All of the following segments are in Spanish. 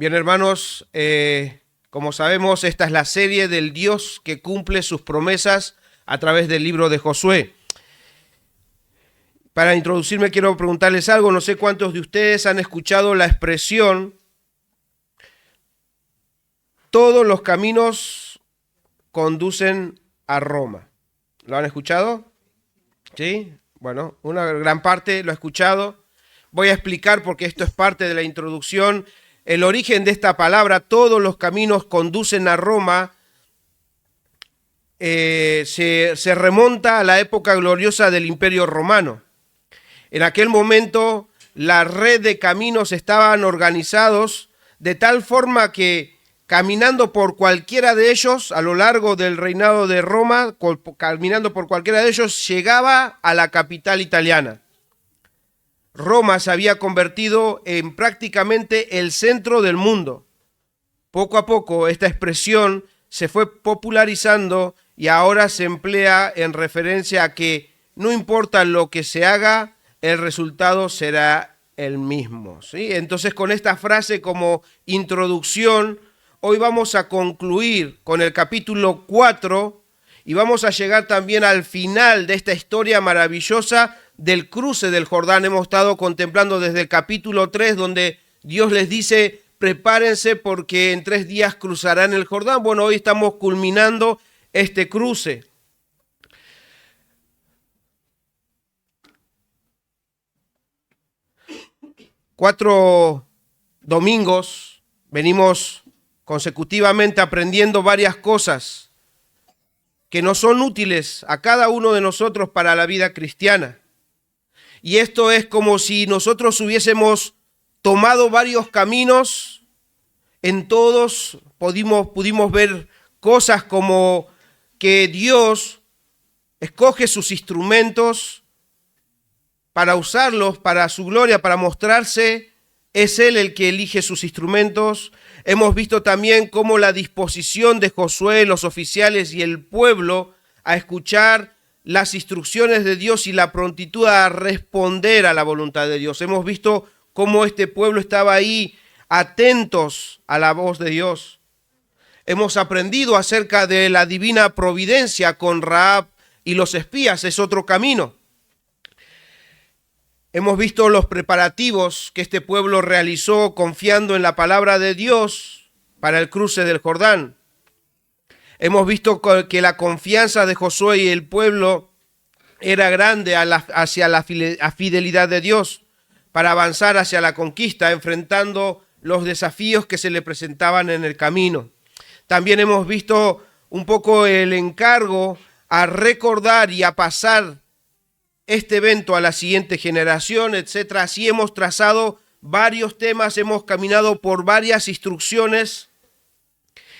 Bien, hermanos, como sabemos, esta es la serie del Dios que cumple sus promesas a través del libro de Josué. Para introducirme quiero preguntarles algo. No sé cuántos de ustedes han escuchado la expresión todos los caminos conducen a Roma. ¿Lo han escuchado? ¿Sí? Bueno, una gran parte lo ha escuchado. Voy a explicar porque esto es parte de la introducción. El origen de esta palabra, todos los caminos conducen a Roma, se remonta a la época gloriosa del Imperio Romano. En aquel momento, la red de caminos estaban organizados de tal forma que caminando por cualquiera de ellos, a lo largo del reinado de Roma, caminando por cualquiera de ellos, llegaba a la capital italiana. Roma se había convertido en prácticamente el centro del mundo. Poco a poco esta expresión se fue popularizando y ahora se emplea en referencia a que no importa lo que se haga, el resultado será el mismo, ¿sí? Entonces, con esta frase como introducción, hoy vamos a concluir con el capítulo 4 y vamos a llegar también al final de esta historia maravillosa del cruce del Jordán. Hemos estado contemplando desde el capítulo 3, donde Dios les dice: prepárense porque en 3 días cruzarán el Jordán. Bueno, hoy estamos culminando este cruce. Cuatro domingos venimos consecutivamente aprendiendo varias cosas que nos son útiles a cada uno de nosotros para la vida cristiana. Y esto es como si nosotros hubiésemos tomado varios caminos. En todos pudimos ver cosas como que Dios escoge sus instrumentos para usarlos para su gloria, para mostrarse. Es Él el que elige sus instrumentos. Hemos visto también cómo la disposición de Josué, los oficiales y el pueblo a escuchar las instrucciones de Dios y la prontitud a responder a la voluntad de Dios. Hemos visto cómo este pueblo estaba ahí atentos a la voz de Dios. Hemos aprendido acerca de la divina providencia con Rahab y los espías, es otro camino. Hemos visto los preparativos que este pueblo realizó confiando en la palabra de Dios para el cruce del Jordán. Hemos visto que la confianza de Josué y el pueblo era grande hacia la fidelidad de Dios para avanzar hacia la conquista, enfrentando los desafíos que se le presentaban en el camino. También hemos visto un poco el encargo a recordar y a pasar este evento a la siguiente generación, etc. Así hemos trazado varios temas, hemos caminado por varias instrucciones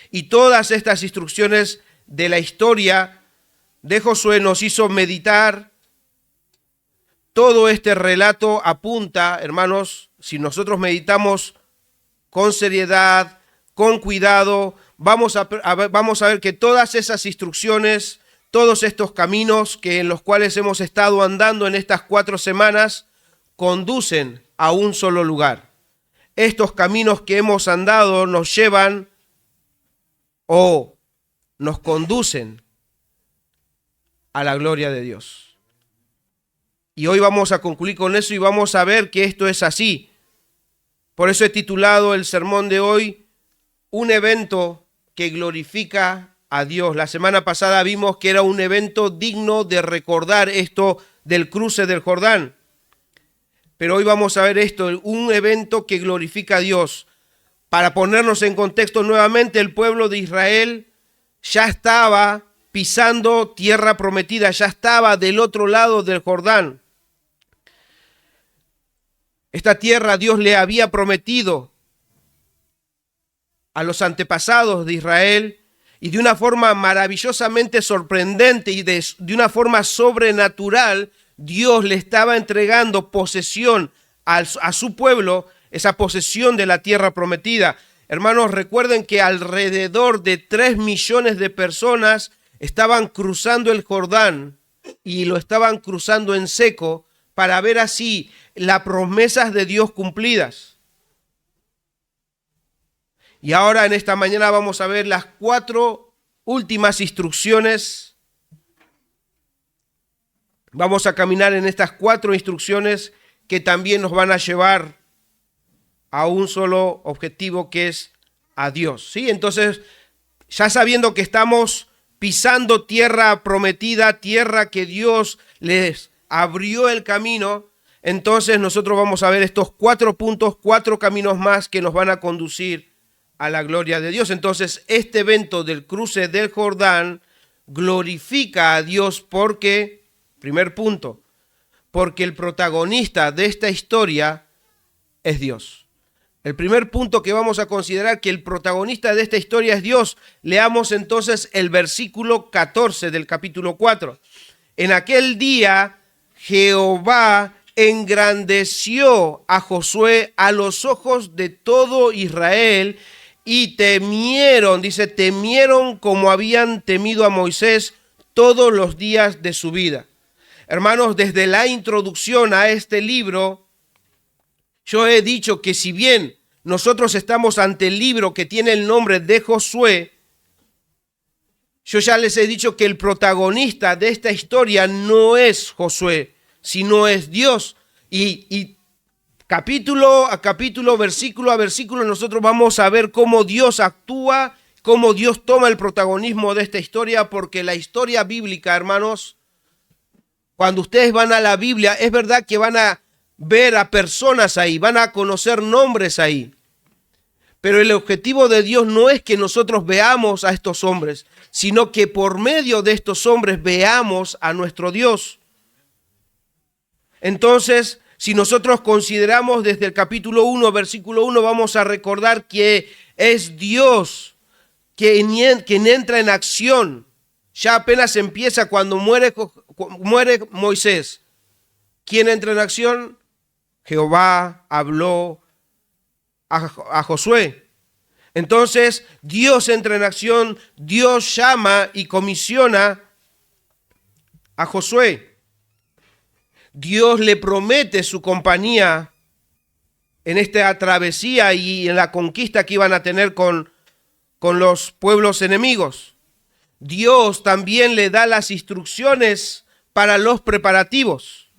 y todas estas instrucciones de la historia de Josué nos hizo meditar. Todo este relato apunta, hermanos, si nosotros meditamos con seriedad, con cuidado, vamos a ver que todas esas instrucciones, todos estos caminos en los cuales hemos estado andando en estas 4 semanas, conducen a un solo lugar. Estos caminos que hemos andado nos llevan o nos conducen a la gloria de Dios. Y hoy vamos a concluir con eso y vamos a ver que esto es así. Por eso he titulado el sermón de hoy, un evento que glorifica a Dios. La semana pasada vimos que era un evento digno de recordar, esto del cruce del Jordán. Pero hoy vamos a ver esto, un evento que glorifica a Dios. Para ponernos en contexto nuevamente, el pueblo de Israel ya estaba pisando tierra prometida, ya estaba del otro lado del Jordán. Esta tierra Dios le había prometido a los antepasados de Israel, y de una forma maravillosamente sorprendente y de una forma sobrenatural, Dios le estaba entregando posesión a su pueblo, esa posesión de la tierra prometida. Hermanos, recuerden que alrededor de 3 millones de personas estaban cruzando el Jordán y lo estaban cruzando en seco para ver así las promesas de Dios cumplidas. Y ahora en esta mañana vamos a ver las 4 últimas instrucciones. Vamos a caminar en estas 4 instrucciones que también nos van a llevar a un solo objetivo, que es a Dios. ¿Sí? Entonces, ya sabiendo que estamos pisando tierra prometida, tierra que Dios les abrió el camino, entonces nosotros vamos a ver estos 4 puntos, 4 caminos más que nos van a conducir a la gloria de Dios. Entonces, este evento del cruce del Jordán glorifica a Dios porque, primer punto, porque el protagonista de esta historia es Dios. El primer punto que vamos a considerar, que el protagonista de esta historia es Dios. Leamos entonces el versículo 14 del capítulo 4. En aquel día Jehová engrandeció a Josué a los ojos de todo Israel y temieron, dice, temieron como habían temido a Moisés todos los días de su vida. Hermanos, desde la introducción a este libro, yo he dicho que si bien nosotros estamos ante el libro que tiene el nombre de Josué, yo ya les he dicho que el protagonista de esta historia no es Josué, sino es Dios. Y capítulo a capítulo, versículo a versículo, nosotros vamos a ver cómo Dios actúa, cómo Dios toma el protagonismo de esta historia, porque la historia bíblica, hermanos, cuando ustedes van a la Biblia, es verdad que van a ver a personas ahí, van a conocer nombres ahí. Pero el objetivo de Dios no es que nosotros veamos a estos hombres, sino que por medio de estos hombres veamos a nuestro Dios. Entonces, si nosotros consideramos desde el capítulo 1, versículo 1, vamos a recordar que es Dios quien entra en acción. Ya apenas empieza cuando muere Moisés. ¿Quién entra en acción? Jehová habló a Josué. Entonces Dios entra en acción, Dios llama y comisiona a Josué. Dios le promete su compañía en esta travesía y en la conquista que iban a tener con los pueblos enemigos. Dios también le da las instrucciones para los preparativos.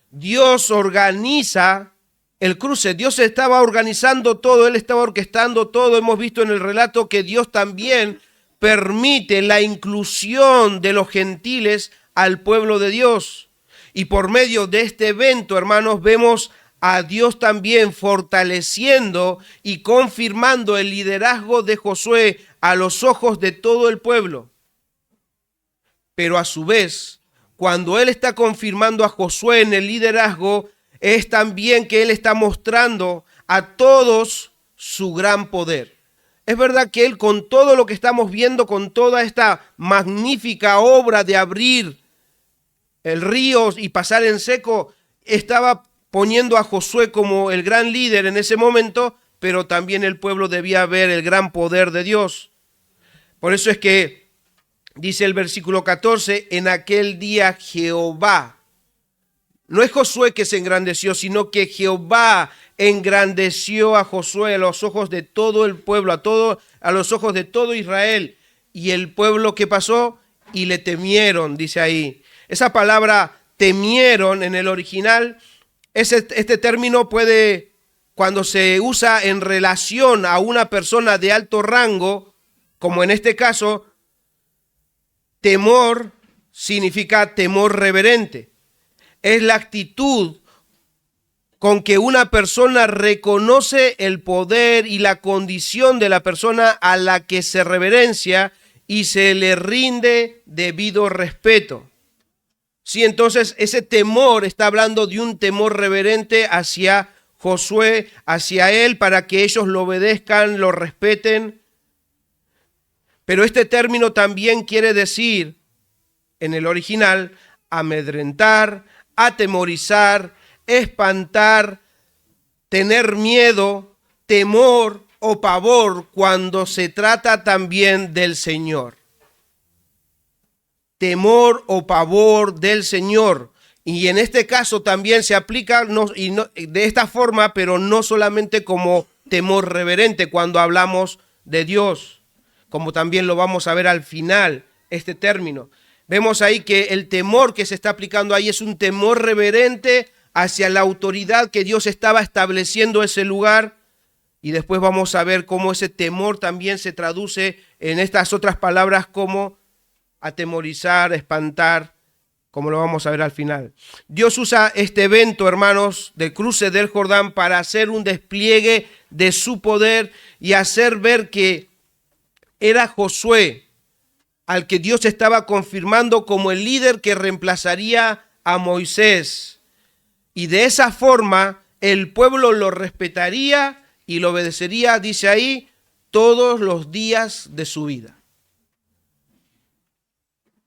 Dios organiza el cruce. Dios estaba organizando todo, Él estaba orquestando todo. Hemos visto en el relato que Dios también permite la inclusión de los gentiles al pueblo de Dios. Y por medio de este evento, hermanos, vemos a Dios también fortaleciendo y confirmando el liderazgo de Josué a los ojos de todo el pueblo. Pero a su vez, cuando Él está confirmando a Josué en el liderazgo, es también que Él está mostrando a todos su gran poder. Es verdad que Él, con todo lo que estamos viendo, con toda esta magnífica obra de abrir el río y pasar en seco, estaba poniendo a Josué como el gran líder en ese momento, pero también el pueblo debía ver el gran poder de Dios. Por eso es que dice el versículo 14, en aquel día Jehová, no es Josué que se engrandeció, sino que Jehová engrandeció a Josué a los ojos de todo el pueblo, a los ojos de todo Israel. Y el pueblo, ¿qué pasó? Y le temieron, dice ahí. Esa palabra temieron en el original, este término puede, cuando se usa en relación a una persona de alto rango, como en este caso, temor significa temor reverente. Es la actitud con que una persona reconoce el poder y la condición de la persona a la que se reverencia y se le rinde debido respeto. Sí, entonces ese temor está hablando de un temor reverente hacia Josué, hacia él, para que ellos lo obedezcan, lo respeten. Pero este término también quiere decir, en el original, amedrentar, atemorizar, espantar, tener miedo, temor o pavor cuando se trata también del Señor. Temor o pavor del Señor. Y en este caso también se aplica de esta forma, pero no solamente como temor reverente cuando hablamos de Dios, como también lo vamos a ver al final, este término. Vemos ahí que el temor que se está aplicando ahí es un temor reverente hacia la autoridad que Dios estaba estableciendo ese lugar. Y después vamos a ver cómo ese temor también se traduce en estas otras palabras como atemorizar, espantar, como lo vamos a ver al final. Dios usa este evento, hermanos, del cruce del Jordán para hacer un despliegue de su poder y hacer ver que era Josué al que Dios estaba confirmando como el líder que reemplazaría a Moisés. Y de esa forma el pueblo lo respetaría y lo obedecería, dice ahí, todos los días de su vida.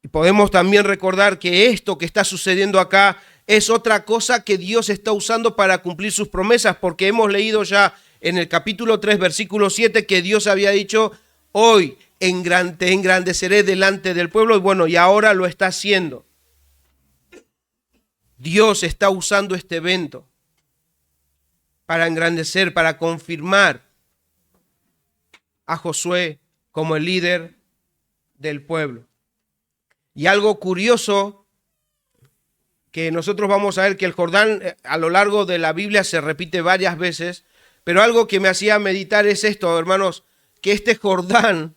Y podemos también recordar que esto que está sucediendo acá es otra cosa que Dios está usando para cumplir sus promesas, porque hemos leído ya en el capítulo 3, versículo 7, que Dios había dicho, hoy te engrandeceré delante del pueblo, y bueno, y ahora lo está haciendo. Dios está usando este evento para engrandecer, para confirmar a Josué como el líder del pueblo. Y algo curioso que nosotros vamos a ver que el Jordán a lo largo de la Biblia se repite varias veces, pero algo que me hacía meditar es esto, hermanos, que este Jordán,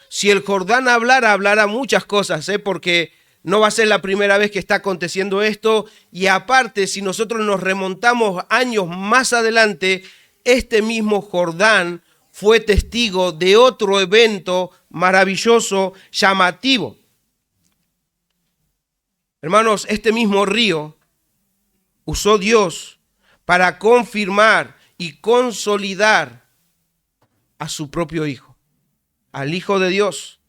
si el Jordán hablara muchas cosas, porque no va a ser la primera vez que está aconteciendo esto, y aparte, si nosotros nos remontamos años más adelante, este mismo Jordán fue testigo de otro evento maravilloso, llamativo. Hermanos, este mismo río usó Dios para confirmar y consolidar a su propio Hijo, al Hijo de Dios.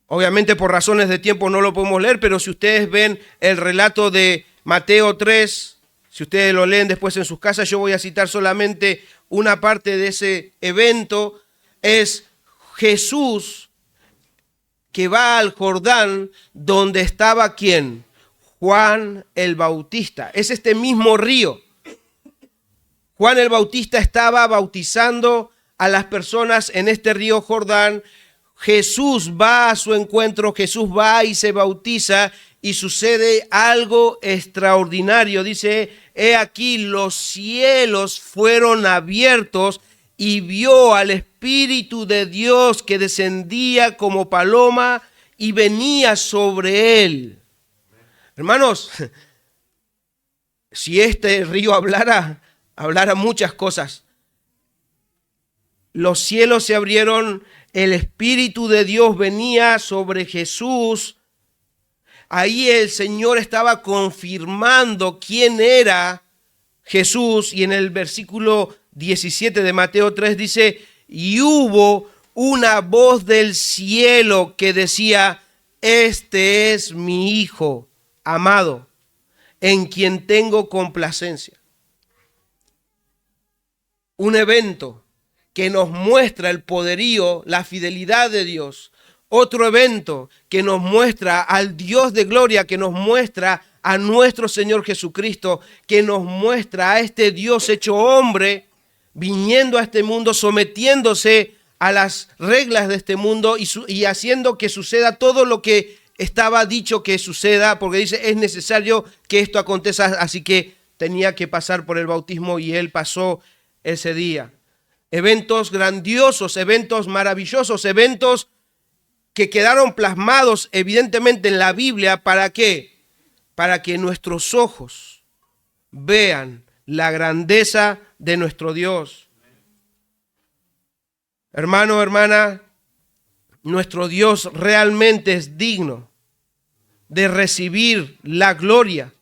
Obviamente por razones de tiempo no lo podemos leer, pero si ustedes ven el relato de Mateo 3, si ustedes lo leen después en sus casas, yo voy a citar solamente una parte de ese evento. Es Jesús que va al Jordán donde estaba ¿quién? Juan el Bautista. Es este mismo río. Juan el Bautista estaba bautizando a las personas en este río Jordán. Jesús va a su encuentro, Jesús va y se bautiza y sucede algo extraordinario. Dice, he aquí los cielos fueron abiertos y vio al Espíritu de Dios que descendía como paloma y venía sobre él. Hermanos, si este río hablara muchas cosas. Los cielos se abrieron, el Espíritu de Dios venía sobre Jesús. Ahí el Señor estaba confirmando quién era Jesús. Y en el versículo 17 de Mateo 3 dice, y hubo una voz del cielo que decía, este es mi Hijo amado, en quien tengo complacencia. Un evento que nos muestra el poderío, la fidelidad de Dios. Otro evento que nos muestra al Dios de gloria, que nos muestra a nuestro Señor Jesucristo, que nos muestra a este Dios hecho hombre, viniendo a este mundo, sometiéndose a las reglas de este mundo y haciendo que suceda todo lo que estaba dicho que suceda, porque dice, es necesario que esto acontezca, así que tenía que pasar por el bautismo y él pasó ese día. Eventos grandiosos, eventos maravillosos, eventos que quedaron plasmados evidentemente en la Biblia. ¿Para qué? Para que nuestros ojos vean la grandeza de nuestro Dios. Hermano, hermana, nuestro Dios realmente es digno de recibir la gloria,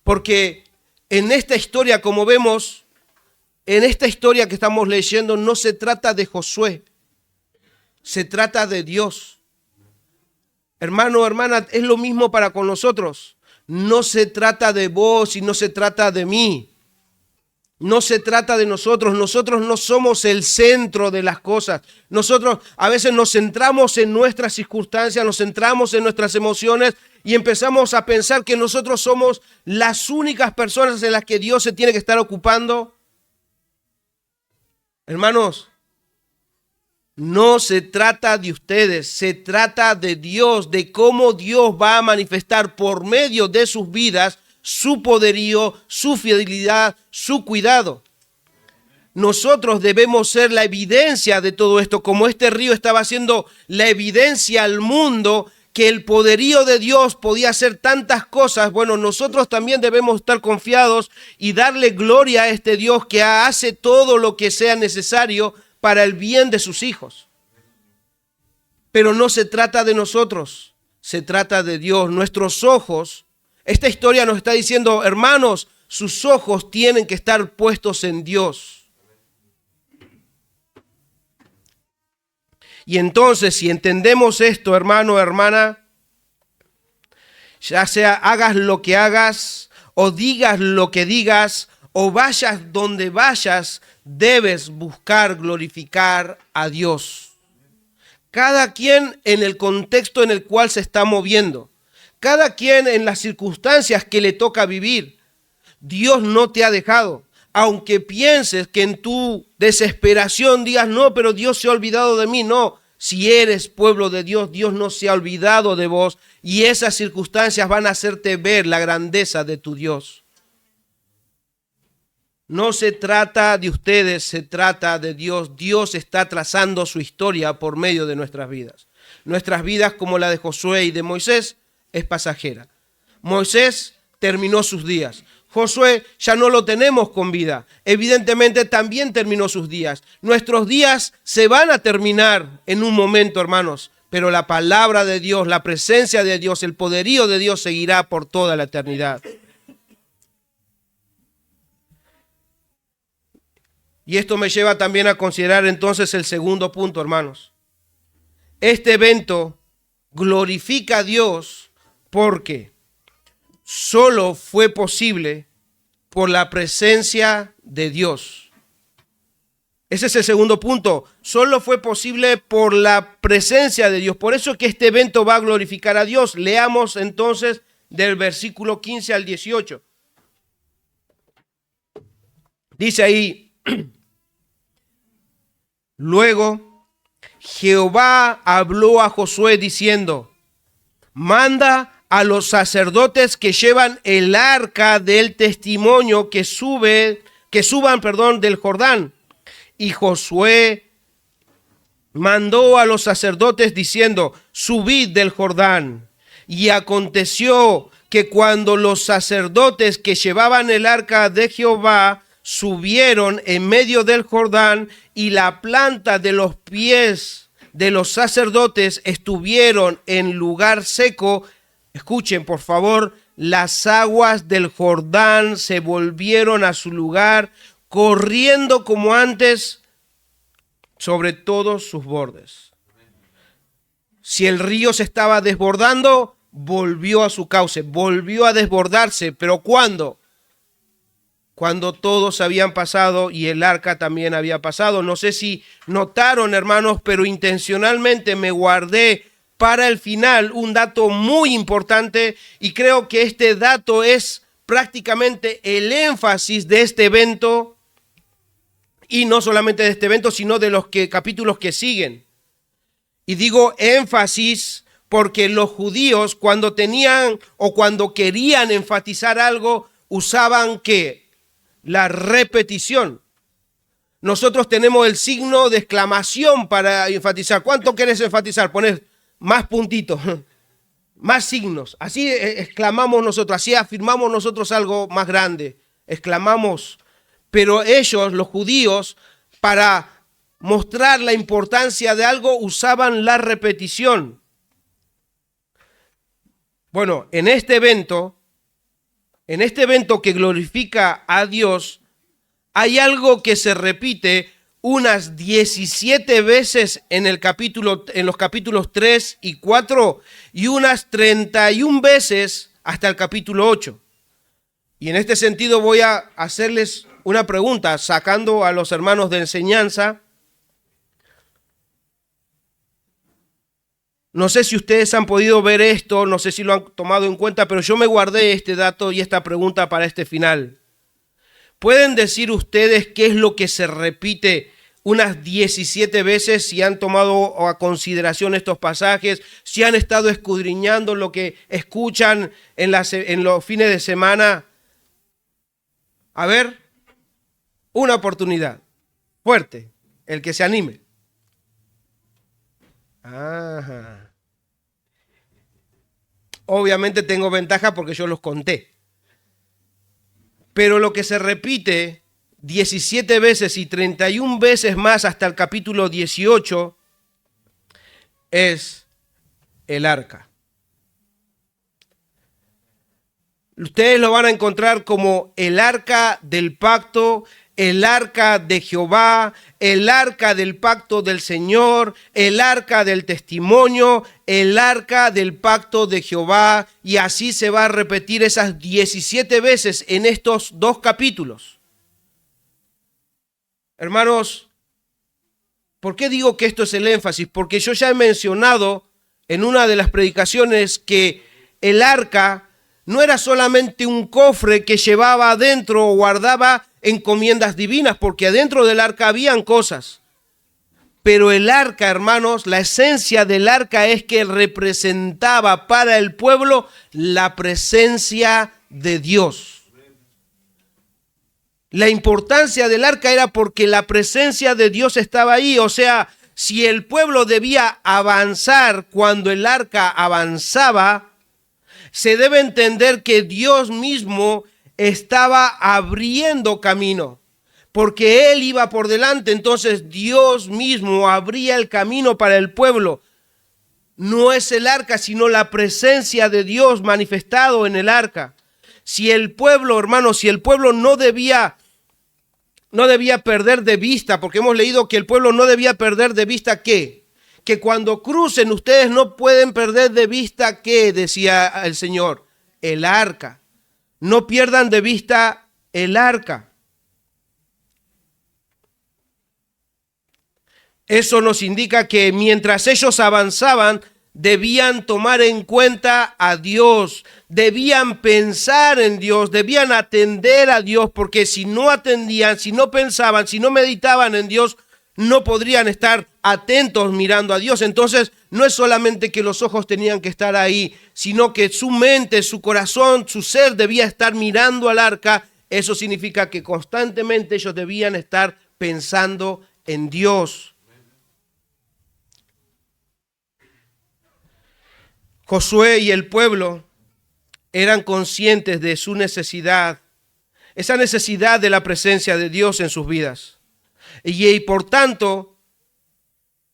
porque en esta historia, como vemos, en esta historia que estamos leyendo, no se trata de Josué, se trata de Dios. Hermano, hermana, es lo mismo para con nosotros. No se trata de vos y no se trata de mí. No se trata de nosotros. Nosotros no somos el centro de las cosas. Nosotros a veces nos centramos en nuestras circunstancias, nos centramos en nuestras emociones y empezamos a pensar que nosotros somos las únicas personas en las que Dios se tiene que estar ocupando. Hermanos, No se trata de ustedes, se trata de Dios, de cómo Dios va a manifestar por medio de sus vidas su poderío, su fidelidad, su cuidado. Nosotros debemos ser la evidencia de todo esto, como este río estaba haciendo la evidencia al mundo que el poderío de Dios podía hacer tantas cosas. Bueno, nosotros también debemos estar confiados y darle gloria a este Dios que hace todo lo que sea necesario para el bien de sus hijos. Pero no se trata de nosotros, se trata de Dios. Nuestros ojos, esta historia nos está diciendo, hermanos, sus ojos tienen que estar puestos en Dios. Y entonces, si entendemos esto, hermano, hermana, ya sea hagas lo que hagas, o digas lo que digas, o vayas donde vayas, debes buscar glorificar a Dios. Cada quien en el contexto en el cual se está moviendo, cada quien en las circunstancias que le toca vivir, Dios no te ha dejado. Aunque pienses que en tu desesperación digas, no, pero Dios se ha olvidado de mí. No, si eres pueblo de Dios, Dios no se ha olvidado de vos y esas circunstancias van a hacerte ver la grandeza de tu Dios. No se trata de ustedes, se trata de Dios. Dios está trazando su historia por medio de nuestras vidas. Nuestras vidas, como la de Josué y de Moisés, es pasajera. Moisés terminó sus días. Josué ya no lo tenemos con vida. Evidentemente también terminó sus días. Nuestros días se van a terminar en un momento, hermanos, pero la palabra de Dios, la presencia de Dios, el poderío de Dios seguirá por toda la eternidad. Y esto me lleva también a considerar entonces el segundo punto, hermanos. Este evento glorifica a Dios porque solo fue posible por la presencia de Dios. Ese es el segundo punto. Solo fue posible por la presencia de Dios. Por eso es que este evento va a glorificar a Dios. Leamos entonces del versículo 15 al 18. Dice ahí, luego Jehová habló a Josué diciendo, manda a los sacerdotes que llevan el arca del testimonio que suban, del Jordán. Y Josué mandó a los sacerdotes diciendo, subid del Jordán. Y aconteció que cuando los sacerdotes que llevaban el arca de Jehová subieron en medio del Jordán y la planta de los pies de los sacerdotes estuvieron en lugar seco, escuchen, por favor, las aguas del Jordán se volvieron a su lugar, corriendo como antes sobre todos sus bordes. Si el río se estaba desbordando, volvió a su cauce, volvió a desbordarse. ¿Pero cuándo? Cuando todos habían pasado y el arca también había pasado. No sé si notaron, hermanos, pero intencionalmente me guardé para el final un dato muy importante y creo que este dato es prácticamente el énfasis de este evento y no solamente de este evento, sino de los capítulos que siguen. Y digo énfasis porque los judíos cuando tenían o cuando querían enfatizar algo usaban ¿qué? La repetición. Nosotros tenemos el signo de exclamación para enfatizar. ¿Cuánto querés enfatizar? Poner más puntitos, más signos. Así exclamamos nosotros, así afirmamos nosotros algo más grande. Exclamamos. Pero ellos, los judíos, para mostrar la importancia de algo, usaban la repetición. Bueno, en este evento que glorifica a Dios, hay algo que se repite unas 17 veces en los capítulos 3 y 4 y unas 31 veces hasta el capítulo 8. Y en este sentido voy a hacerles una pregunta, sacando a los hermanos de enseñanza. No sé si ustedes han podido ver esto, no sé si lo han tomado en cuenta, pero yo me guardé este dato y esta pregunta para este final. ¿Pueden decir ustedes qué es lo que se repite unas 17 veces, si han tomado a consideración estos pasajes, si han estado escudriñando lo que escuchan en los fines de semana. A ver, una oportunidad fuerte, el que se anime. Ajá. Obviamente tengo ventaja porque yo los conté. Pero lo que se repite 17 veces y 31 veces más hasta el capítulo 18 es el arca. Ustedes lo van a encontrar como el arca del pacto, el arca de Jehová, el arca del pacto del Señor, el arca del testimonio, el arca del pacto de Jehová, y así se va a repetir esas 17 veces en estos dos capítulos. Hermanos, ¿por qué digo que esto es el énfasis? Porque yo ya he mencionado en una de las predicaciones que el arca no era solamente un cofre que llevaba adentro o guardaba encomiendas divinas, porque adentro del arca habían cosas. Pero el arca, hermanos, la esencia del arca es que representaba para el pueblo la presencia de Dios. La importancia del arca era porque la presencia de Dios estaba ahí. O sea, si el pueblo debía avanzar cuando el arca avanzaba, se debe entender que Dios mismo estaba abriendo camino, porque Él iba por delante. Entonces Dios mismo abría el camino para el pueblo. No es el arca, sino la presencia de Dios manifestado en el arca. Si el pueblo, hermanos, si el pueblo no debía perder de vista, porque hemos leído que el pueblo no debía perder de vista ¿qué? Que cuando crucen ustedes no pueden perder de vista ¿qué? Decía el Señor, el arca. No pierdan de vista el arca. Eso nos indica que mientras ellos avanzaban, debían tomar en cuenta a Dios, debían pensar en Dios, debían atender a Dios, porque si no atendían, si no pensaban, si no meditaban en Dios, no podrían estar atentos mirando a Dios. Entonces, no es solamente que los ojos tenían que estar ahí, sino que su mente, su corazón, su ser debía estar mirando al arca. Eso significa que constantemente ellos debían estar pensando en Dios. Josué y el pueblo eran conscientes de su necesidad, esa necesidad de la presencia de Dios en sus vidas. Y por tanto,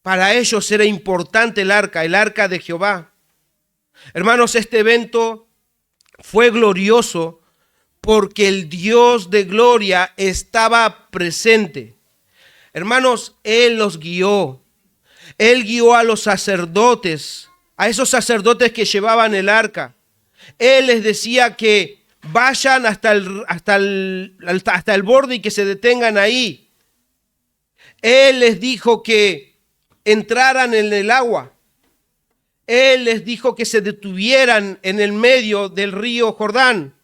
para ellos era importante el arca de Jehová. Hermanos, este evento fue glorioso porque el Dios de gloria estaba presente. Hermanos, Él los guió. Él guió a los sacerdotes, a esos sacerdotes que llevaban el arca. Él les decía que vayan hasta el borde y que se detengan ahí. Él les dijo que entraran en el agua. Él les dijo que se detuvieran en el medio del río Jordán.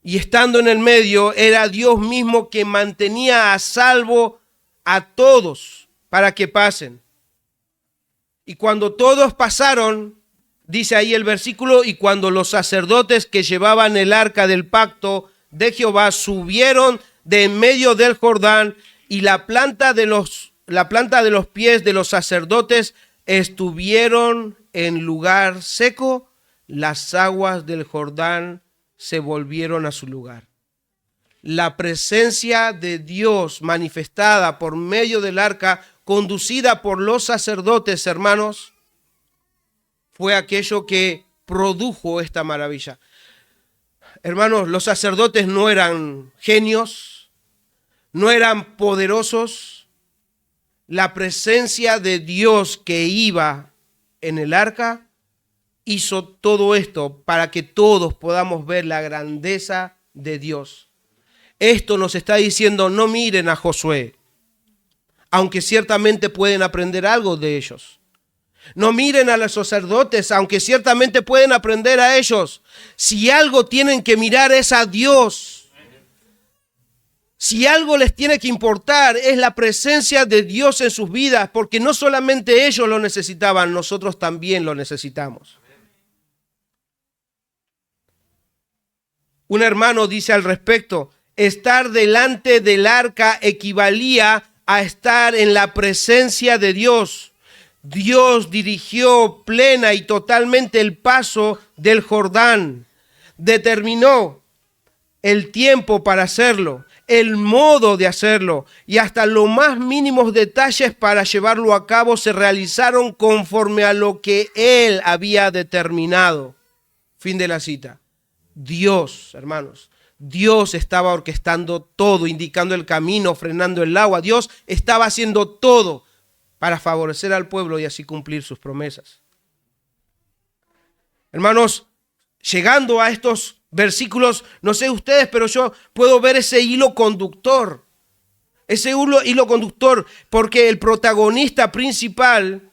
Y estando en el medio, era Dios mismo que mantenía a salvo a todos para que pasen. Y cuando todos pasaron, dice ahí el versículo, y cuando los sacerdotes que llevaban el arca del pacto de Jehová subieron de en medio del Jordán, y la planta de los pies de los sacerdotes estuvieron en lugar seco, las aguas del Jordán se volvieron a su lugar. La presencia de Dios manifestada por medio del arca, conducida por los sacerdotes, hermanos, fue aquello que produjo esta maravilla. Hermanos, los sacerdotes no eran genios, no eran poderosos. La presencia de Dios que iba en el arca hizo todo esto para que todos podamos ver la grandeza de Dios. Esto nos está diciendo, no miren a Josué, aunque ciertamente pueden aprender algo de ellos. No miren a los sacerdotes, aunque ciertamente pueden aprender a ellos. Si algo tienen que mirar es a Dios. Si algo les tiene que importar es la presencia de Dios en sus vidas, porque no solamente ellos lo necesitaban, nosotros también lo necesitamos. Un hermano dice al respecto, estar delante del arca equivalía a estar en la presencia de Dios. Dios dirigió plena y totalmente el paso del Jordán. Determinó el tiempo para hacerlo, el modo de hacerlo y hasta los más mínimos detalles para llevarlo a cabo se realizaron conforme a lo que Él había determinado. Fin de la cita. Dios, hermanos, Dios estaba orquestando todo, indicando el camino, frenando el agua. Dios estaba haciendo todo para favorecer al pueblo y así cumplir sus promesas. Hermanos, llegando a estos versículos, no sé ustedes, pero yo puedo ver ese hilo conductor. Ese hilo conductor, porque el protagonista principal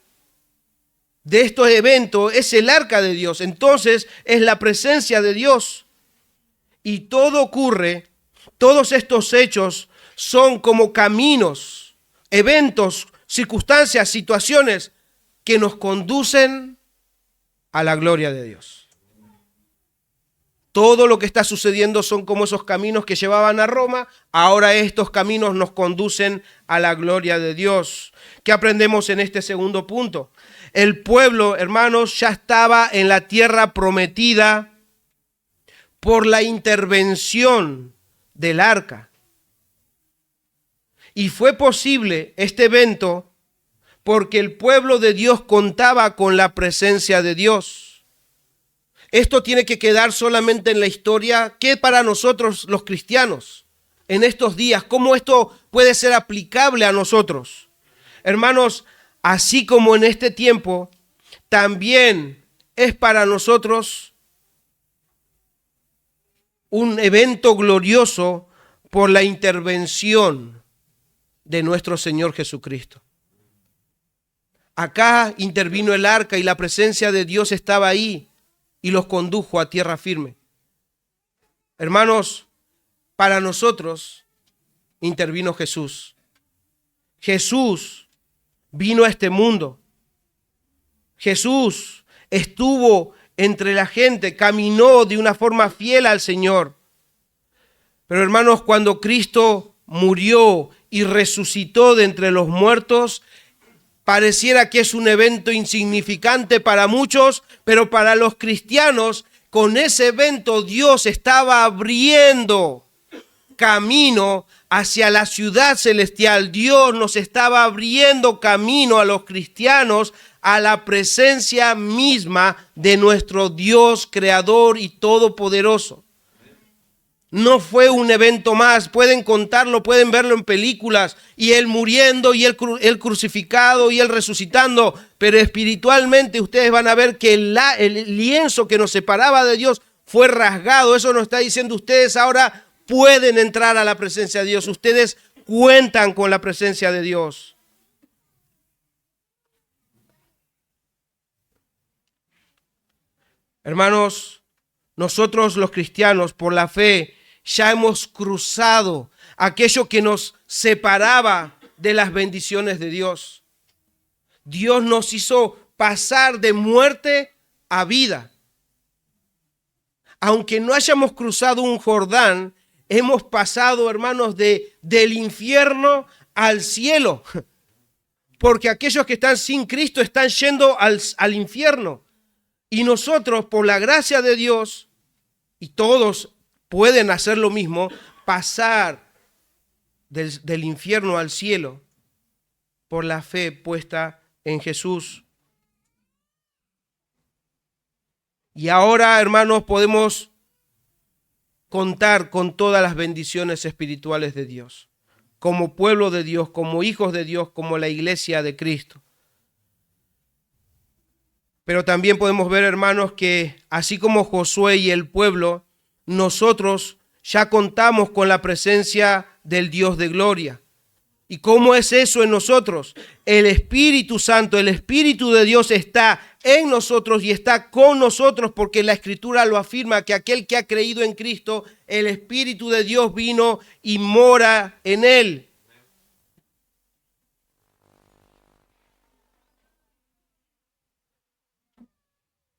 de estos eventos es el arca de Dios. Entonces es la presencia de Dios. Y todo ocurre, todos estos hechos son como caminos, eventos, circunstancias, situaciones que nos conducen a la gloria de Dios. Todo lo que está sucediendo son como esos caminos que llevaban a Roma. Ahora estos caminos nos conducen a la gloria de Dios. ¿Qué aprendemos en este segundo punto? El pueblo, hermanos, ya estaba en la tierra prometida por la intervención del arca. Y fue posible este evento porque el pueblo de Dios contaba con la presencia de Dios. Esto tiene que quedar solamente en la historia. ¿Qué para nosotros los cristianos en estos días? ¿Cómo esto puede ser aplicable a nosotros? Hermanos, así como en este tiempo, también es para nosotros un evento glorioso por la intervención de nuestro Señor Jesucristo. Acá intervino el arca y la presencia de Dios estaba ahí y los condujo a tierra firme. Hermanos, para nosotros intervino Jesús. Jesús vino a este mundo. Jesús estuvo entre la gente, caminó de una forma fiel al Señor. Pero hermanos, cuando Cristo murió y resucitó de entre los muertos, pareciera que es un evento insignificante para muchos, pero para los cristianos, con ese evento Dios estaba abriendo camino hacia la ciudad celestial. Dios nos estaba abriendo camino a los cristianos a la presencia misma de nuestro Dios creador y todopoderoso. No fue un evento más, pueden contarlo, pueden verlo en películas, y Él muriendo, y Él crucificado, y Él resucitando, pero espiritualmente ustedes van a ver que el lienzo que nos separaba de Dios fue rasgado. Eso nos está diciendo, ustedes ahora pueden entrar a la presencia de Dios, ustedes cuentan con la presencia de Dios. Hermanos, nosotros los cristianos por la fe ya hemos cruzado aquello que nos separaba de las bendiciones de Dios. Dios nos hizo pasar de muerte a vida. Aunque no hayamos cruzado un Jordán, hemos pasado, hermanos, del infierno al cielo. Porque aquellos que están sin Cristo están yendo al infierno. Y nosotros, por la gracia de Dios, y todos pueden hacer lo mismo, pasar del infierno al cielo por la fe puesta en Jesús. Y ahora, hermanos, podemos contar con todas las bendiciones espirituales de Dios, como pueblo de Dios, como hijos de Dios, como la iglesia de Cristo. Pero también podemos ver, hermanos, que así como Josué y el pueblo, nosotros ya contamos con la presencia del Dios de gloria. ¿Y cómo es eso en nosotros? El Espíritu Santo, el Espíritu de Dios está en nosotros y está con nosotros, porque la Escritura lo afirma, que aquel que ha creído en Cristo, el Espíritu de Dios vino y mora en él.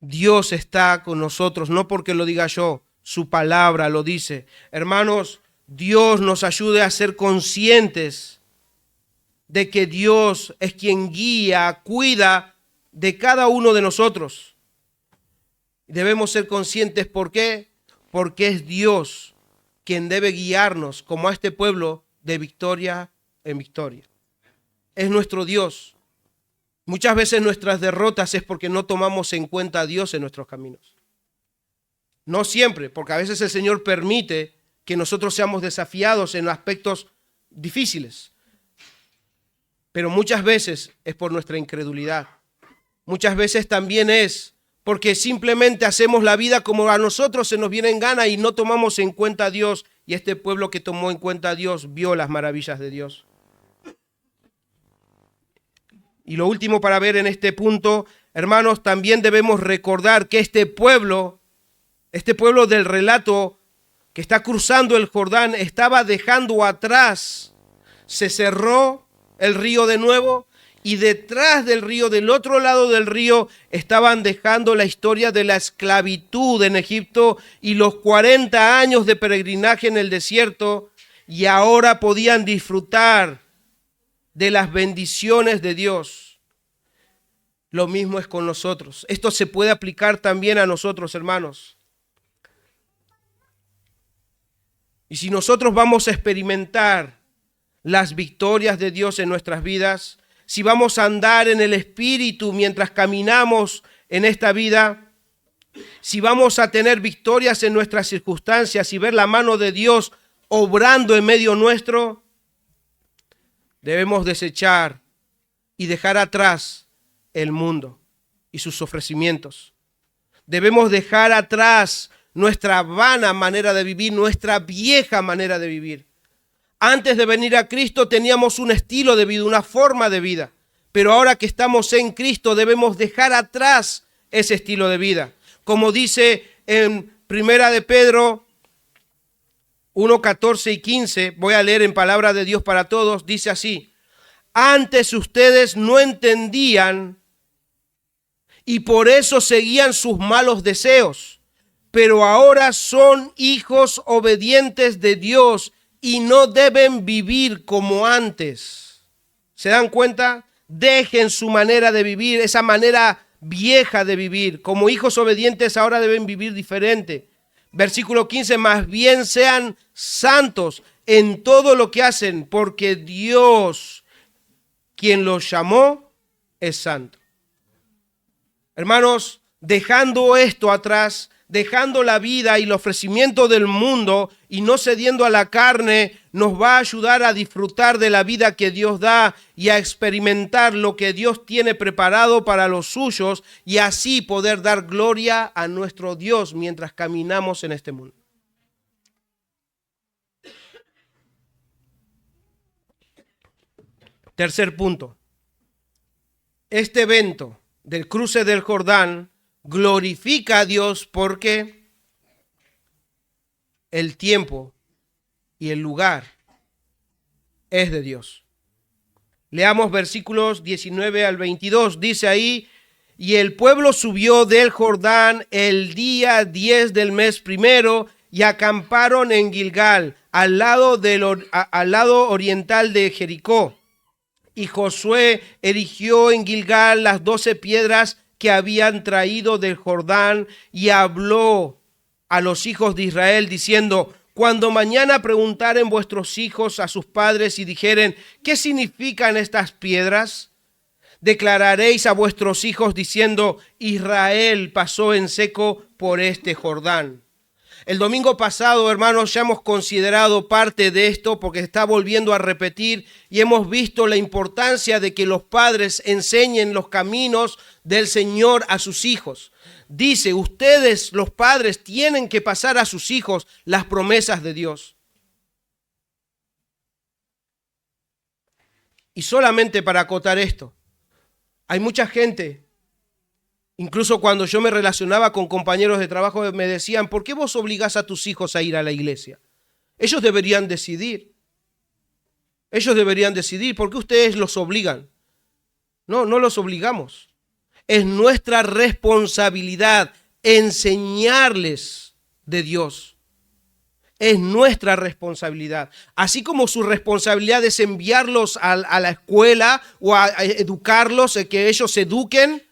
Dios está con nosotros, no porque lo diga yo, su palabra lo dice. Hermanos, Dios nos ayude a ser conscientes de que Dios es quien guía, cuida de cada uno de nosotros. Debemos ser conscientes, ¿por qué? Porque es Dios quien debe guiarnos, como a este pueblo, de victoria en victoria. Es nuestro Dios. Muchas veces nuestras derrotas es porque no tomamos en cuenta a Dios en nuestros caminos. No siempre, porque a veces el Señor permite que nosotros seamos desafiados en aspectos difíciles. Pero muchas veces es por nuestra incredulidad. Muchas veces también es porque simplemente hacemos la vida como a nosotros se nos viene en gana y no tomamos en cuenta a Dios. Y este pueblo que tomó en cuenta a Dios vio las maravillas de Dios. Y lo último para ver en este punto, hermanos, también debemos recordar que este pueblo del relato que está cruzando el Jordán, estaba dejando atrás, se cerró el río de nuevo y detrás del río, del otro lado del río, estaban dejando la historia de la esclavitud en Egipto y los 40 años de peregrinaje en el desierto, y ahora podían disfrutar de las bendiciones de Dios. Lo mismo es con nosotros. Esto se puede aplicar también a nosotros, hermanos. Y si nosotros vamos a experimentar las victorias de Dios en nuestras vidas, si vamos a andar en el Espíritu mientras caminamos en esta vida, si vamos a tener victorias en nuestras circunstancias y ver la mano de Dios obrando en medio nuestro, debemos desechar y dejar atrás el mundo y sus ofrecimientos. Debemos dejar atrás nuestra vana manera de vivir, nuestra vieja manera de vivir. Antes de venir a Cristo teníamos un estilo de vida, una forma de vida. Pero ahora que estamos en Cristo debemos dejar atrás ese estilo de vida. Como dice en Primera de Pedro 1, 14 y 15, voy a leer en palabra de Dios para todos, dice así: antes ustedes no entendían y por eso seguían sus malos deseos, pero ahora son hijos obedientes de Dios y no deben vivir como antes. ¿Se dan cuenta? Dejen su manera de vivir, esa manera vieja de vivir. Como hijos obedientes ahora deben vivir diferente. Versículo 15, más bien sean santos en todo lo que hacen, porque Dios, quien los llamó, es santo. Hermanos, dejando esto atrás, dejando la vida y el ofrecimiento del mundo y no cediendo a la carne, nos va a ayudar a disfrutar de la vida que Dios da y a experimentar lo que Dios tiene preparado para los suyos y así poder dar gloria a nuestro Dios mientras caminamos en este mundo. Tercer punto. Este evento del cruce del Jordán glorifica a Dios porque el tiempo y el lugar es de Dios. Leamos versículos 19 al 22. Dice ahí: y el pueblo subió del Jordán el día 10 del mes primero y acamparon en Gilgal, al lado oriental de Jericó. Y Josué erigió en Gilgal las 12 piedras que habían traído del Jordán y habló a los hijos de Israel diciendo: cuando mañana preguntaren vuestros hijos a sus padres y dijeren: ¿qué significan estas piedras? Declararéis a vuestros hijos diciendo: Israel pasó en seco por este Jordán. El domingo pasado, hermanos, ya hemos considerado parte de esto porque está volviendo a repetir y hemos visto la importancia de que los padres enseñen los caminos del Señor a sus hijos. Dice, ustedes, los padres, tienen que pasar a sus hijos las promesas de Dios. Y solamente para acotar esto, hay mucha gente Incluso cuando yo me relacionaba con compañeros de trabajo me decían, ¿por qué vos obligás a tus hijos a ir a la iglesia? Ellos deberían decidir. Ellos deberían decidir. ¿Por qué ustedes los obligan? No, no los obligamos. Es nuestra responsabilidad enseñarles de Dios. Es nuestra responsabilidad. Así como su responsabilidad es enviarlos a la escuela o a educarlos, que ellos se eduquen,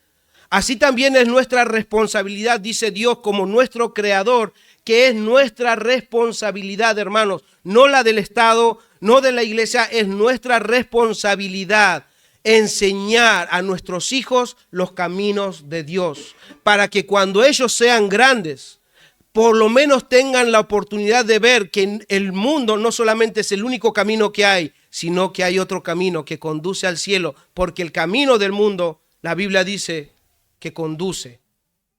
así también es nuestra responsabilidad, dice Dios, como nuestro creador, que es nuestra responsabilidad, hermanos, no la del Estado, no de la iglesia, es nuestra responsabilidad enseñar a nuestros hijos los caminos de Dios, para que cuando ellos sean grandes, por lo menos tengan la oportunidad de ver que el mundo no solamente es el único camino que hay, sino que hay otro camino que conduce al cielo, porque el camino del mundo, la Biblia dice, que conduce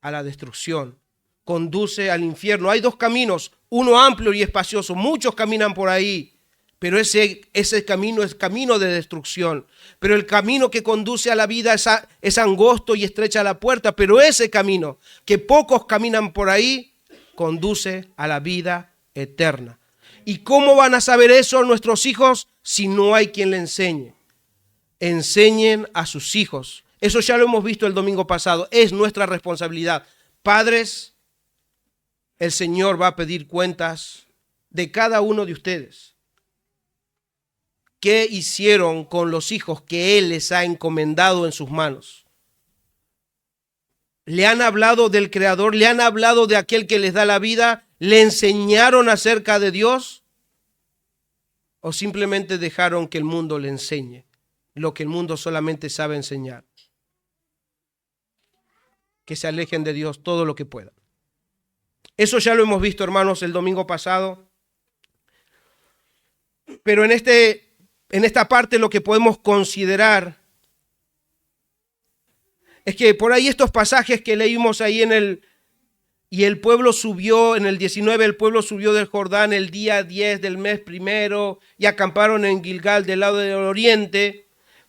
a la destrucción, conduce al infierno. Hay dos caminos, uno amplio y espacioso, muchos caminan por ahí, pero ese camino es camino de destrucción. Pero el camino que conduce a la vida es angosto y estrecha la puerta, pero ese camino, que pocos caminan por ahí, conduce a la vida eterna. ¿Y cómo van a saber eso nuestros hijos si no hay quien le enseñe? Enseñen a sus hijos. Eso ya lo hemos visto el domingo pasado. Es nuestra responsabilidad. Padres, el Señor va a pedir cuentas de cada uno de ustedes. ¿Qué hicieron con los hijos que Él les ha encomendado en sus manos? ¿Le han hablado del Creador? ¿Le han hablado de aquel que les da la vida? ¿Le enseñaron acerca de Dios? ¿O simplemente dejaron que el mundo le enseñe lo que el mundo solamente sabe enseñar? Que se alejen de Dios todo lo que puedan. Eso ya lo hemos visto, hermanos, el domingo pasado. Pero en esta parte lo que podemos considerar es que por ahí estos pasajes que leímos ahí y el pueblo subió, en el 19, el pueblo subió del Jordán el día 10 del mes primero y acamparon en Gilgal del lado del oriente.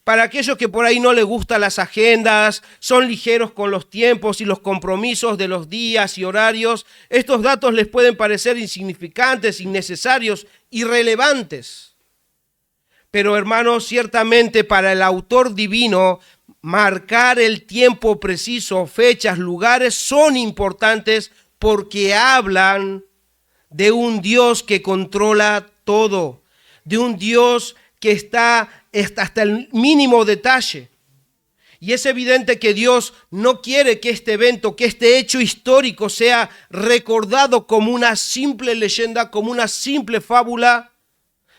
Para aquellos que por ahí no les gustan las agendas, son ligeros con los tiempos y los compromisos de los días y horarios, estos datos les pueden parecer insignificantes, innecesarios, irrelevantes. Pero hermanos, ciertamente para el autor divino, marcar el tiempo preciso, fechas, lugares, son importantes porque hablan de un Dios que controla todo, de un Dios que está hasta el mínimo detalle. Y es evidente que Dios no quiere que este evento, que este hecho histórico sea recordado como una simple leyenda, como una simple fábula,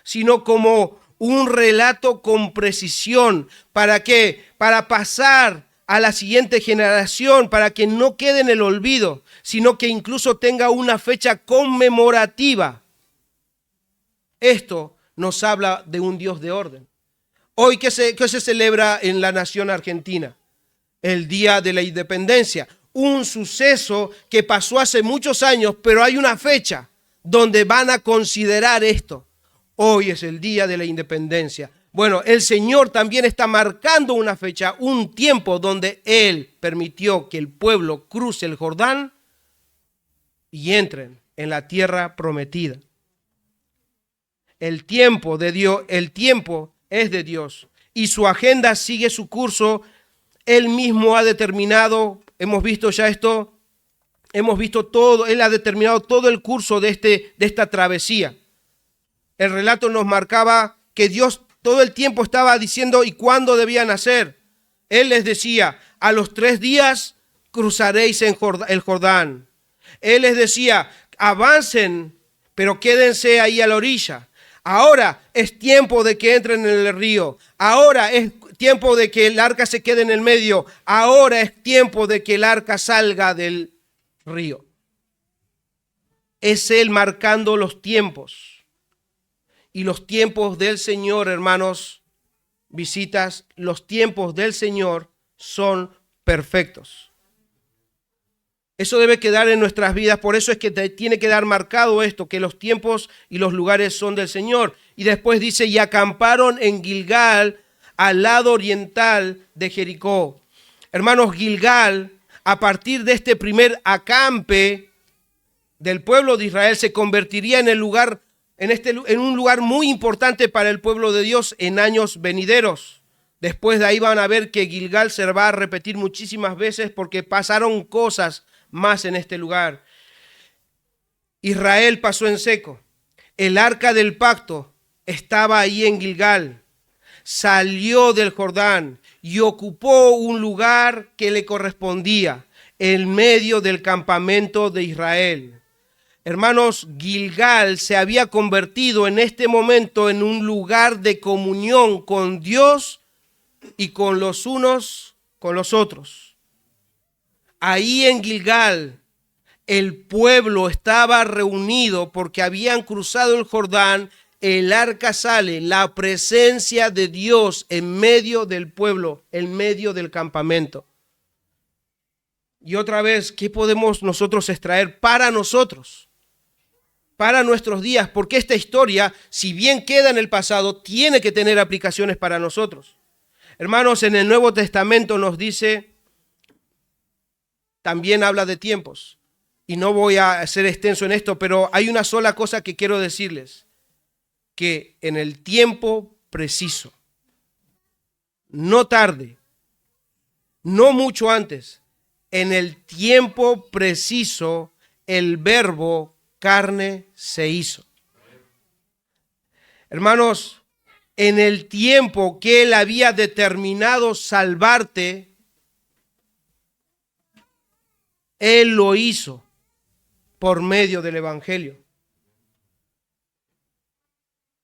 sino como un relato con precisión. ¿Para qué? Para pasar a la siguiente generación, para que no quede en el olvido, sino que incluso tenga una fecha conmemorativa. Esto nos habla de un Dios de orden. Hoy, ¿qué se celebra en la nación argentina? El Día de la Independencia. Un suceso que pasó hace muchos años, pero hay una fecha donde van a considerar esto. Hoy es el Día de la Independencia. Bueno, el Señor también está marcando una fecha, un tiempo donde Él permitió que el pueblo cruce el Jordán y entren en la tierra prometida. El tiempo de Dios, el tiempo es de Dios y su agenda sigue su curso. Él mismo ha determinado, hemos visto ya esto, hemos visto todo, Él ha determinado todo el curso de esta travesía. El relato nos marcaba que Dios todo el tiempo estaba diciendo y cuándo debían hacer. Él les decía, a los 3 días cruzaréis el Jordán. Él les decía, avancen, pero quédense ahí a la orilla. Ahora es tiempo de que entren en el río. Ahora es tiempo de que el arca se quede en el medio. Ahora es tiempo de que el arca salga del río. Es Él marcando los tiempos. Y los tiempos del Señor, hermanos, visitas, los tiempos del Señor son perfectos. Eso debe quedar en nuestras vidas, por eso es que tiene que quedar marcado esto, que los tiempos y los lugares son del Señor. Y después dice, y acamparon en Gilgal, al lado oriental de Jericó. Hermanos, Gilgal, a partir de este primer acampe del pueblo de Israel, se convertiría en en un lugar muy importante para el pueblo de Dios en años venideros. Después de ahí van a ver que Gilgal se va a repetir muchísimas veces porque pasaron cosas más en este lugar. Israel pasó en seco. El arca del pacto estaba ahí en Gilgal. Salió del Jordán y ocupó un lugar que le correspondía en medio del campamento de Israel. Hermanos, Gilgal se había convertido en este momento en un lugar de comunión con Dios y con los unos con los otros. Ahí en Gilgal el pueblo estaba reunido porque habían cruzado el Jordán, el arca sale, la presencia de Dios en medio del pueblo, en medio del campamento. Y otra vez, ¿qué podemos nosotros extraer para nosotros? Para nuestros días, porque esta historia, si bien queda en el pasado, tiene que tener aplicaciones para nosotros. Hermanos, en el Nuevo Testamento nos dice, también habla de tiempos, y no voy a ser extenso en esto, pero hay una sola cosa que quiero decirles, que en el tiempo preciso, no tarde, no mucho antes, en el tiempo preciso, el verbo carne se hizo. Hermanos, en el tiempo que Él había determinado salvarte, Él lo hizo por medio del Evangelio.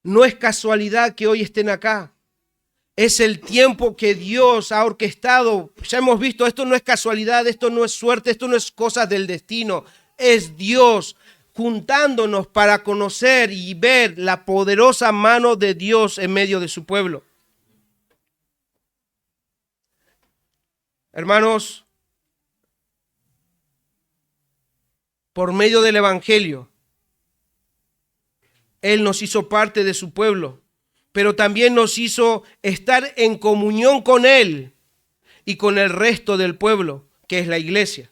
No es casualidad que hoy estén acá. Es el tiempo que Dios ha orquestado. Ya hemos visto, esto no es casualidad, esto no es suerte, esto no es cosa del destino. Es Dios juntándonos para conocer y ver la poderosa mano de Dios en medio de su pueblo. Hermanos, por medio del Evangelio, Él nos hizo parte de su pueblo, pero también nos hizo estar en comunión con Él y con el resto del pueblo, que es la iglesia.